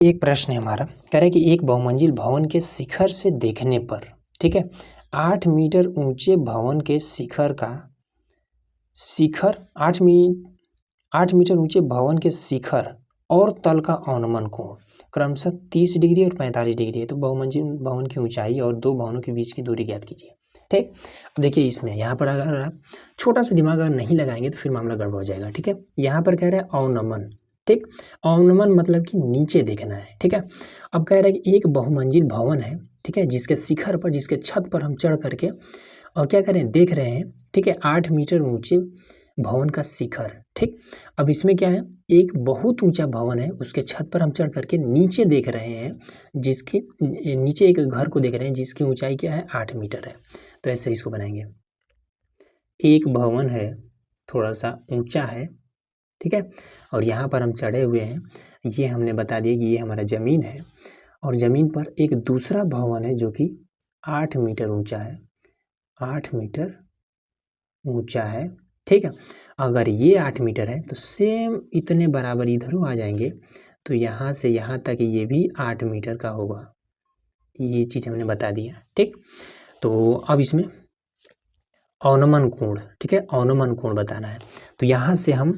एक प्रश्न है हमारा, कह रहा है कि एक बहुमंजिल भवन के शिखर से देखने पर, ठीक है, 8 मीटर ऊंचे भवन के शिखर का शिखर 8 मीटर ऊंचे भवन के शिखर और तल का अनुमान कोण क्रमशः 30 डिग्री और 45 डिग्री है। तो बहुमंजिल भवन की ऊंचाई और दो भवनों के बीच की दूरी ज्ञात कीजिए। ठीक, अब देखिए इसमें यहाँ पर अगर आप छोटा सा दिमाग अगर नहीं लगाएंगे तो फिर मामला गड़बड़ हो जाएगा। ठीक है, यहाँ पर कह रहा है अवनमन। ठीक, अवनमन मतलब कि नीचे देखना है। ठीक है, अब कह रहा है कि एक बहुमंजिल भवन है, ठीक है, जिसके शिखर पर, जिसके छत पर हम चढ़ करके और क्या करें, देख रहे हैं। ठीक है, 8 मीटर ऊंचे भवन का शिखर। ठीक, अब इसमें क्या है, एक बहुत ऊंचा भवन है, उसके छत पर हम चढ़ करके नीचे देख रहे हैं, जिसके नीचे एक घर को देख रहे हैं जिसकी ऊंचाई क्या है, 8 मीटर है। तो ऐसे इसको बनाएंगे। एक भवन है, थोड़ा सा ऊंचा है, ठीक है, और यहाँ पर हम चढ़े हुए हैं। ये हमने बता दिया कि ये हमारा ज़मीन है, और ज़मीन पर एक दूसरा भवन है जो कि 8 मीटर ऊंचा है, 8 मीटर ऊंचा है। ठीक है, अगर ये 8 मीटर है तो सेम इतने बराबर इधरों आ जाएंगे, तो यहाँ से यहाँ तक ये भी 8 मीटर का होगा। ये चीज़ हमने बता दिया। ठीक, तो अब इसमें अवनमन कोण, ठीक है, अवनमन कोण बताना है। तो यहाँ से हम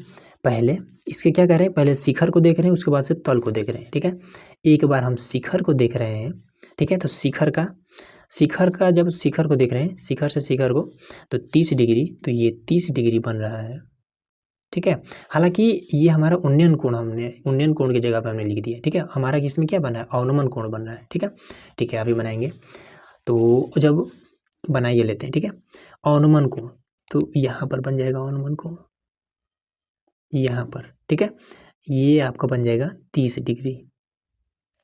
पहले इसके क्या कर रहे हैं, पहले शिखर को देख रहे हैं, उसके बाद से तल को देख रहे हैं। ठीक है, एक बार हम शिखर को देख रहे हैं। ठीक है, तो शिखर का जब शिखर को देख रहे हैं, शिखर से शिखर को, तो 30 डिग्री, तो ये 30 डिग्री बन रहा है। ठीक है, हालांकि ये हमारा उन्नयन कोण, हमने उन्नयन कोण की जगह पे हमने लिख दिया। ठीक है, हमारा इसमें क्या बना है, अवनमन कोण बन रहा है। ठीक है, ठीक है, अभी बनाएंगे। तो जब बनाइए लेते हैं। ठीक है, अवनमन कोण, तो यहाँ पर बन जाएगा अवनमन कोण, यहाँ पर। ठीक है, ये आपका बन जाएगा 30 डिग्री।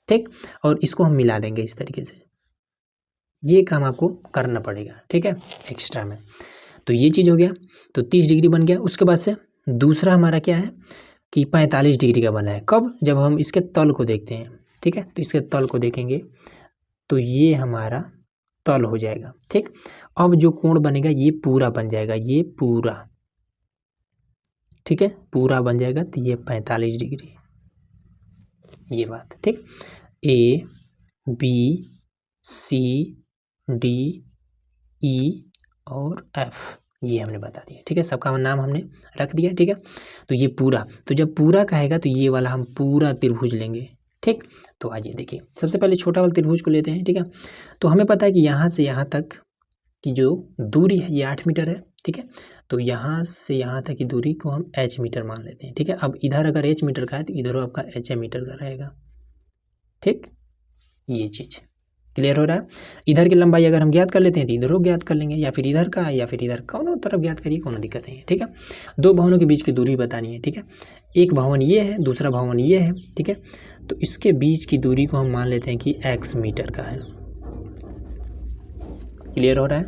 ठीक, और इसको हम मिला देंगे इस तरीके से, ये काम आपको करना पड़ेगा। ठीक है, एक्स्ट्रा में। तो ये चीज़ हो गया, तो 30 डिग्री बन गया। उसके बाद से दूसरा हमारा क्या है कि 45 डिग्री का बना है। कब, जब हम इसके तल को देखते हैं। ठीक है, तो इसके तल को देखेंगे तो ये हमारा तल हो जाएगा। ठीक, अब जो कोण बनेगा ये पूरा बन जाएगा, ये पूरा। ठीक है, पूरा बन जाएगा, तो ये 45 डिग्री, ये बात। ठीक, A B C D E और एफ, ये हमने बता दिया। ठीक है, सबका नाम हमने रख दिया। ठीक है, तो ये पूरा, तो जब पूरा कहेगा तो ये वाला हम पूरा त्रिभुज लेंगे। ठीक, तो आइए देखिए, सबसे पहले छोटा वाला त्रिभुज को लेते हैं। ठीक है, तो हमें पता है कि यहाँ से यहाँ तक की जो दूरी है ये 8 मीटर है। ठीक है, तो यहाँ से यहाँ तक की दूरी को हम h मीटर मान लेते हैं। ठीक है, अब इधर अगर h मीटर का है तो इधर आपका h मीटर का रहेगा। ठीक, ये चीज़ क्लियर हो रहा है। इधर की लंबाई अगर हम ज्ञात कर लेते हैं तो इधरों ज्ञात कर लेंगे, या फिर इधर का, या फिर इधर, कौनों तरफ ज्ञात करिए, कोनो दिक्कत नहीं है। ठीक है, दो भवनों के बीच की दूरी बतानी है। ठीक है, एक भवन ये है, दूसरा भवन ये है। ठीक है, तो इसके बीच की दूरी को हम मान लेते हैं कि x मीटर का है। क्लियर हो रहा है।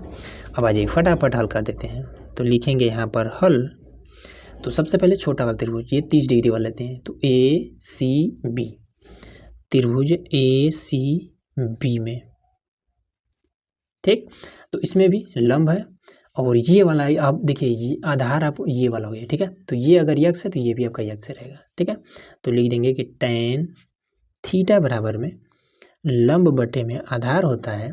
अब आ जाइए फटाफट हल कर देते हैं। तो लिखेंगे यहाँ पर हल। तो सबसे पहले छोटा वाला त्रिभुज, ये 30 डिग्री वाला लेते हैं। तो ए सी बी, त्रिभुज ए सी बी में। ठीक, तो इसमें भी लंब है, और ये वाला आप देखिए, ये आधार आप ये वाला हो गया। ठीक है, तो ये अगर यक्स है तो ये भी आपका यक्स रहेगा। ठीक है, तो लिख देंगे कि tan थीटा बराबर में लंब बटे में आधार होता है,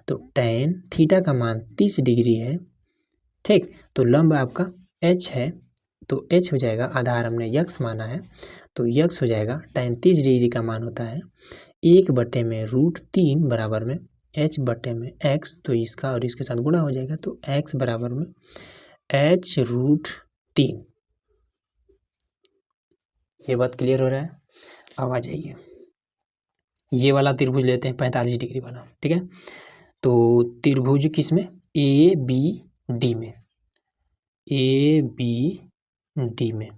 तो tan थीटा का मान 30 डिग्री है। ठीक, तो लंब आपका h है, तो h हो जाएगा, आधार हमने यक्स माना है, तो यक्स हो जाएगा tan 30 डिग्री का मान होता है 1/√3 बराबर में h बटे में x, तो इसका और इसके साथ गुणा हो जाएगा, तो x बराबर में h√3। ये बात क्लियर हो रहा है। अब आ जाइए, ये वाला त्रिभुज लेते हैं 45 डिग्री वाला। ठीक है, तो त्रिभुज किस में, ए बी डी में, ए बी डी में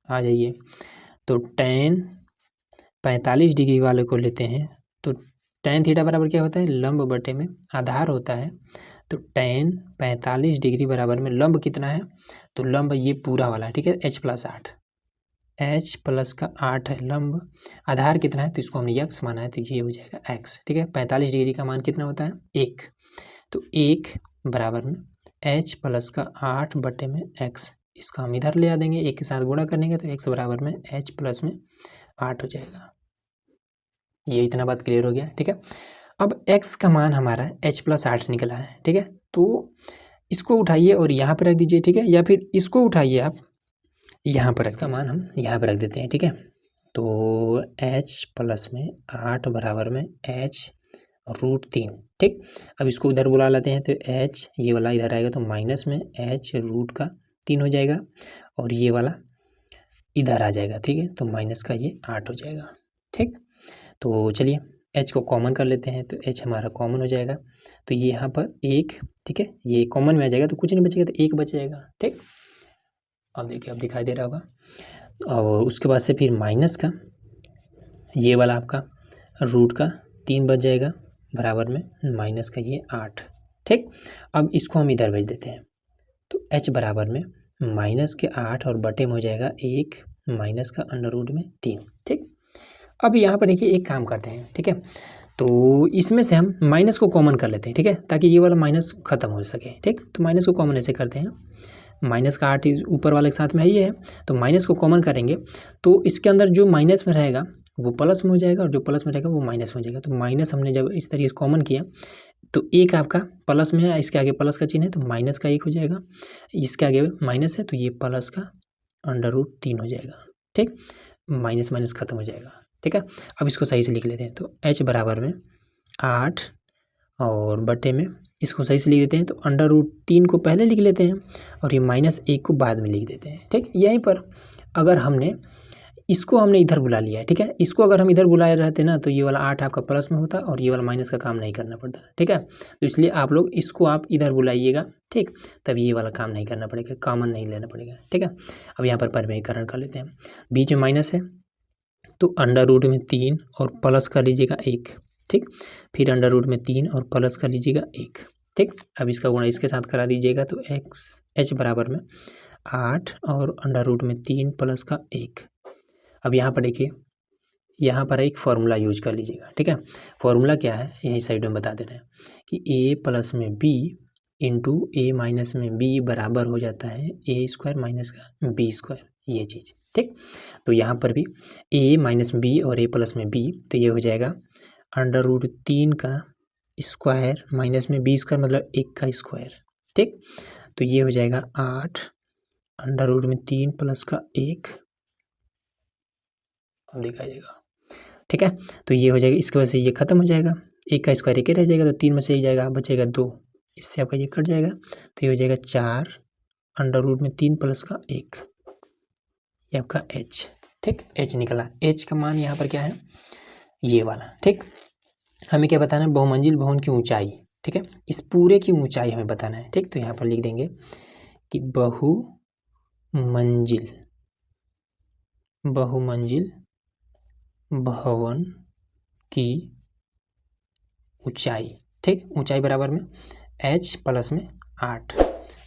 आ जाइए। तो tan 45 डिग्री वाले को लेते हैं, तो tan थीटा बराबर क्या होता है, लंब बटे में आधार होता है, तो tan 45 डिग्री बराबर में लंब कितना है, तो लंब ये पूरा वाला है। ठीक है, h+8, h+8 है लंब, आधार कितना है, तो इसको हमने यक्स माना है, तो ये हो जाएगा x। ठीक है, 45 डिग्री का मान कितना होता है, 1, तो 1 बराबर में h+8 बटे में x, इसका हम इधर ले आ देंगे, 1 के साथ गुणा करेंगे तो x बराबर में h+8 हो जाएगा। ये इतना बात क्लियर हो गया, ठीक है। अब x का मान हमारा h+8 निकला है, ठीक है। तो इसको उठाइए और यहाँ पर रख दीजिए, ठीक है, या फिर इसको उठाइए आप यहाँ पर, इसका मान हम यहाँ पर रख देते हैं, ठीक है। तो h+8 बराबर में h√3, ठीक। अब इसको उधर बुला लेते हैं, तो h ये वाला इधर आएगा तो माइनस में h√3 हो जाएगा और ये वाला इधर आ जाएगा, ठीक है। तो माइनस का ये 8 हो जाएगा, ठीक। तो चलिए h को कॉमन कर लेते हैं, तो h हमारा कॉमन हो जाएगा, तो ये यहाँ पर 1, ठीक है, ये कॉमन में आ जाएगा तो कुछ नहीं बचेगा, तो 1 बच जाएगा, ठीक। अब देखिए, अब दिखाई दे रहा होगा। और उसके बाद से फिर माइनस का ये वाला आपका रूट का 3 बच जाएगा बराबर में माइनस का ये 8, ठीक। अब इसको हम इधर भेज देते हैं, तो h बराबर में माइनस के 8 और बटे में हो जाएगा 1 माइनस का √3, ठीक। अब यहाँ पर देखिए एक काम करते हैं, ठीक है। तो इसमें से हम माइनस को कॉमन कर लेते हैं, ठीक है, ताकि ये वाला माइनस खत्म हो सके, ठीक। तो माइनस को कॉमन ऐसे करते हैं, माइनस का 8 ऊपर वाले के साथ में ही है, तो माइनस को कॉमन करेंगे तो इसके अंदर जो माइनस में रहेगा वो प्लस में हो जाएगा और जो प्लस में रहेगा वो माइनस में हो जाएगा। तो माइनस हमने जब इस तरीके से कॉमन किया तो एक आपका प्लस में है, इसके आगे प्लस का चिन्ह है तो माइनस का 1 हो जाएगा, इसके आगे माइनस है तो ये प्लस का √3 हो जाएगा, ठीक। माइनस माइनस खत्म हो जाएगा, ठीक है। अब इसको सही से लिख लेते हैं, तो h बराबर में 8 और बटे में इसको सही से लिख देते हैं, तो √3 को पहले लिख लेते हैं और ये -1 को बाद में लिख देते हैं, ठीक। यहीं पर अगर हमने इसको हमने इधर बुला लिया है, ठीक है, इसको अगर हम इधर बुलाए रहते ना तो ये वाला 8 आपका प्लस में होता और ये वाला माइनस का काम नहीं करना पड़ता, ठीक है। तो इसलिए आप लोग इसको आप इधर बुलाइएगा, ठीक, तब ये वाला काम नहीं करना पड़ेगा, कॉमन नहीं लेना पड़ेगा, ठीक है। अब यहाँ पर परिमेयकरण कर लेते हैं, बीच में माइनस है तो √3 और प्लस कर लीजिएगा 1, ठीक। फिर √3 और प्लस कर लीजिएगा 1, ठीक। अब इसका गुणा इसके साथ करा दीजिएगा तो h बराबर में 8 और √3 प्लस का 1। अब यहाँ पर देखिए, यहाँ पर एक फार्मूला यूज कर लीजिएगा, ठीक है। फार्मूला क्या है यही साइड में बता दे रहे हैं कि a+ में b इंटू a- में b बराबर हो जाता है a² माइनस का b², ये चीज़, ठीक। तो यहाँ पर भी a माइनस b और a+ में b, तो ये हो जाएगा √3 का स्क्वायर माइनस में b² मतलब 1 का स्क्वायर, ठीक। तो ये हो जाएगा 8 √3 प्लस का 1, अब देखा जाएगा, ठीक है। तो ये हो जाएगा, इसकी वजह से ये खत्म हो जाएगा, 1 का स्क्वायर 1 रह जाएगा, तो 3 में से 1 जाएगा, बचेगा 2, इससे आपका ये कट जाएगा, तो ये हो जाएगा 4 √3 प्लस का 1, ये आपका h, ठीक। h निकला, h का मान यहाँ पर क्या है ये वाला, ठीक। हमें क्या बताना है, बहुमंजिल भवन की ऊंचाई, ठीक है, इस पूरे की ऊंचाई हमें बताना है, ठीक। तो यहाँ पर लिख देंगे कि बहुमंजिल भवन की ऊंचाई, ठीक। ऊंचाई बराबर में h + में 8,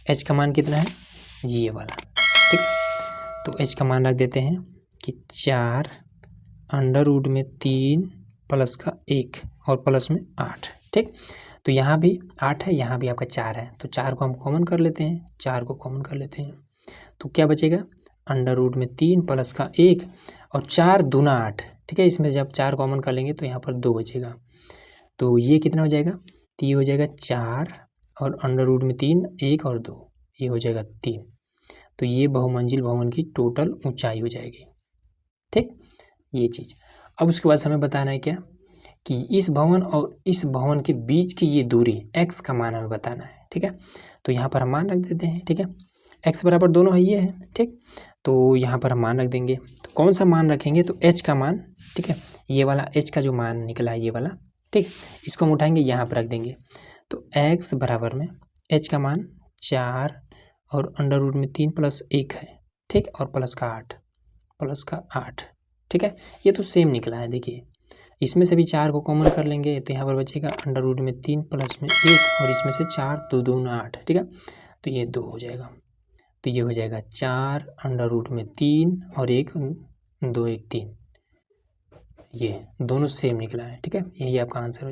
h का मान कितना है ये वाला, ठीक। तो h का मान रख देते हैं कि 4 √3 प्लस का 1 और प्लस में 8, ठीक। तो यहाँ भी 8 है, यहाँ भी आपका 4 है, तो 4 को हम कॉमन कर लेते हैं, 4 को कॉमन कर लेते हैं तो क्या बचेगा √3 प्लस का 1 और 4 दूना 8, ठीक है। इसमें जब 4 कॉमन कर लेंगे तो यहाँ पर 2 बचेगा, तो ये कितना हो जाएगा, तो ये हो जाएगा 4 और √3 1 और 2, ये हो जाएगा 3। तो ये बहुमंजिल भवन की टोटल ऊंचाई हो जाएगी, ठीक, ये चीज़। अब उसके बाद हमें बताना है क्या कि इस भवन और इस भवन के बीच की ये दूरी x का मान हमें बताना है, ठीक है। तो यहाँ पर हम मान रख देते हैं, ठीक है, x बराबर दोनों है ये है, ठीक। तो यहाँ पर हम मान रख देंगे, तो कौन सा मान रखेंगे, तो h का मान, ठीक है, ये वाला h का जो मान निकला है ये वाला, ठीक, इसको हम उठाएंगे यहाँ पर रख देंगे, तो x बराबर में h का मान 4 और √3 प्लस 1 है, ठीक, और प्लस का 8, ठीक है। ये तो सेम निकला है, देखिए इसमें से भी 4 को कॉमन कर लेंगे तो यहाँ पर बचेगा √3 प्लस में 1 और इसमें से 4 2 2 8, ठीक है। तो ये 2 हो जाएगा, तो ये हो जाएगा 4 √3 और 1 2 1 3, ये दोनों सेम निकला है, ठीक है। यही आपका आंसर हो जाएगा।